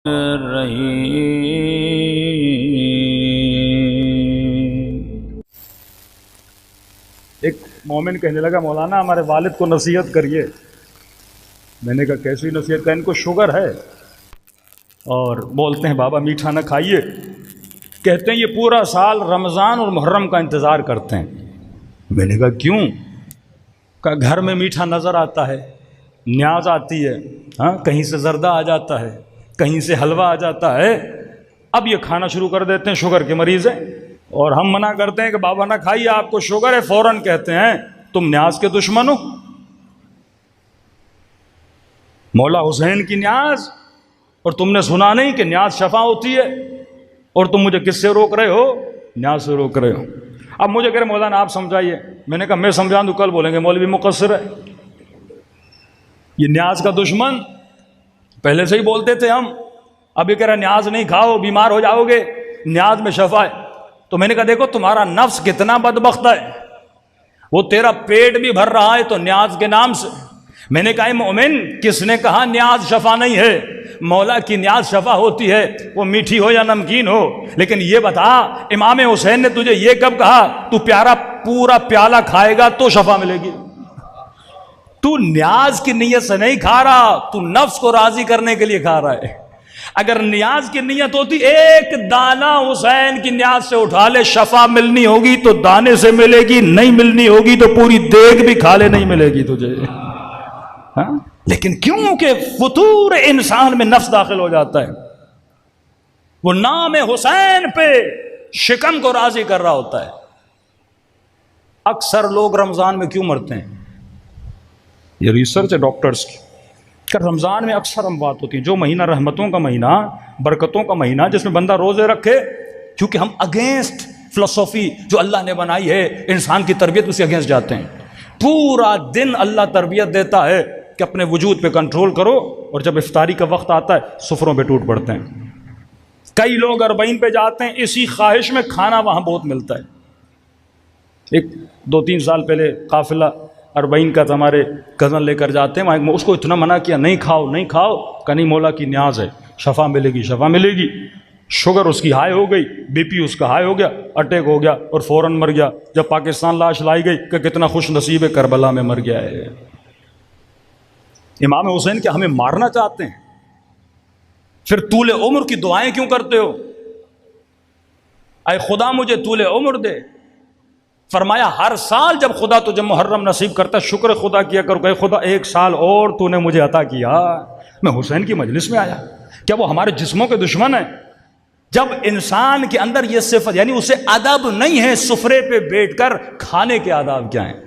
ایک مومن کہنے لگا مولانا ہمارے والد کو نصیحت کریے. میں نے کہا کیسی نصیحت کا؟ ان کو شوگر ہے اور بولتے ہیں بابا میٹھا نہ کھائیے. کہتے ہیں یہ پورا سال رمضان اور محرم کا انتظار کرتے ہیں. میں نے کہا کیوں؟ کہا گھر میں میٹھا نظر آتا ہے، نیاز آتی ہے، ہاں کہیں سے زردہ آ جاتا ہے، کہیں سے حلوہ آ جاتا ہے. اب یہ کھانا شروع کر دیتے ہیں. شوگر کے مریض ہیں اور ہم منع کرتے ہیں کہ بابا نہ کھائیے آپ کو شوگر ہے. فوراً کہتے ہیں تم نیاز کے دشمن ہو. مولا حسین کی نیاز، اور تم نے سنا نہیں کہ نیاز شفا ہوتی ہے، اور تم مجھے کس سے روک رہے ہو؟ نیاز سے روک رہے ہو. اب مجھے کہہ رہے مولانا آپ سمجھائیے. میں نے کہا میں سمجھا دوں کل بولیں گے مولوی مقصر ہے. یہ نیاز کا دشمن پہلے سے ہی بولتے تھے ہم. اب یہ کہہ رہا نیاز نہیں کھاؤ بیمار ہو جاؤ گے، نیاز میں شفا ہے. تو میں نے کہا دیکھو تمہارا نفس کتنا بدبخت ہے، وہ تیرا پیٹ بھی بھر رہا ہے تو نیاز کے نام سے. میں نے کہا اے مومن کس نے کہا نیاز شفا نہیں ہے؟ مولا کی نیاز شفا ہوتی ہے، وہ میٹھی ہو یا نمکین ہو. لیکن یہ بتا امام حسین نے تجھے یہ کب کہا تو پیارا پورا پیالہ کھائے گا تو شفا ملے گی؟ تو نیاز کی نیت سے نہیں کھا رہا، تو نفس کو راضی کرنے کے لیے کھا رہا ہے. اگر نیاز کی نیت ہوتی ایک دانہ حسین کی نیاز سے اٹھا لے، شفا ملنی ہوگی تو دانے سے ملے گی، نہیں ملنی ہوگی تو پوری دیگ بھی کھا لے نہیں ملے گی تجھے. ہاں لیکن کیوں کہ فطور انسان میں نفس داخل ہو جاتا ہے، وہ نام حسین پہ شکم کو راضی کر رہا ہوتا ہے. اکثر لوگ رمضان میں کیوں مرتے ہیں؟ یہ ریسرچ ہے ڈاکٹرز کی کہ رمضان میں اکثر اموات ہوتی ہیں. جو مہینہ رحمتوں کا مہینہ، برکتوں کا مہینہ، جس میں بندہ روزے رکھے، کیونکہ ہم اگینسٹ فلسفی جو اللہ نے بنائی ہے انسان کی تربیت، اس کے اگینسٹ جاتے ہیں. پورا دن اللہ تربیت دیتا ہے کہ اپنے وجود پہ کنٹرول کرو، اور جب افطاری کا وقت آتا ہے سفروں پہ ٹوٹ پڑتے ہیں. کئی لوگ 40 پہ جاتے ہیں اسی خواہش میں، کھانا وہاں بہت ملتا ہے. ایک 2-3 سال پہلے قافلہ 40 کا ہمارے کزن لے کر جاتے ہیں وہاں. اس کو اتنا منع کیا نہیں کھاؤ نہیں کھاؤ، کہ نہیں مولا کی نیاز ہے، شفا ملے گی شفا ملے گی. شوگر اس کی ہائی ہو گئی، بی پی اس کا ہائی ہو گیا، اٹیک ہو گیا اور فوراً مر گیا. جب پاکستان لاش لائی گئی کہ کتنا خوش نصیب ہے کربلا میں مر گیا ہے. امام حسین کیا ہمیں مارنا چاہتے ہیں؟ پھر طول عمر کی دعائیں کیوں کرتے ہو؟ اے خدا مجھے طول عمر دے. فرمایا ہر سال جب خدا تجھے محرم نصیب کرتا شکر خدا کیا کرو کہ خدا 1 سال اور تو نے مجھے عطا کیا، میں حسین کی مجلس میں آیا. کیا وہ ہمارے جسموں کے دشمن ہیں؟ جب انسان کے اندر یہ صفت، یعنی اسے ادب نہیں ہے سفرے پہ بیٹھ کر کھانے کے آداب کیا ہیں؟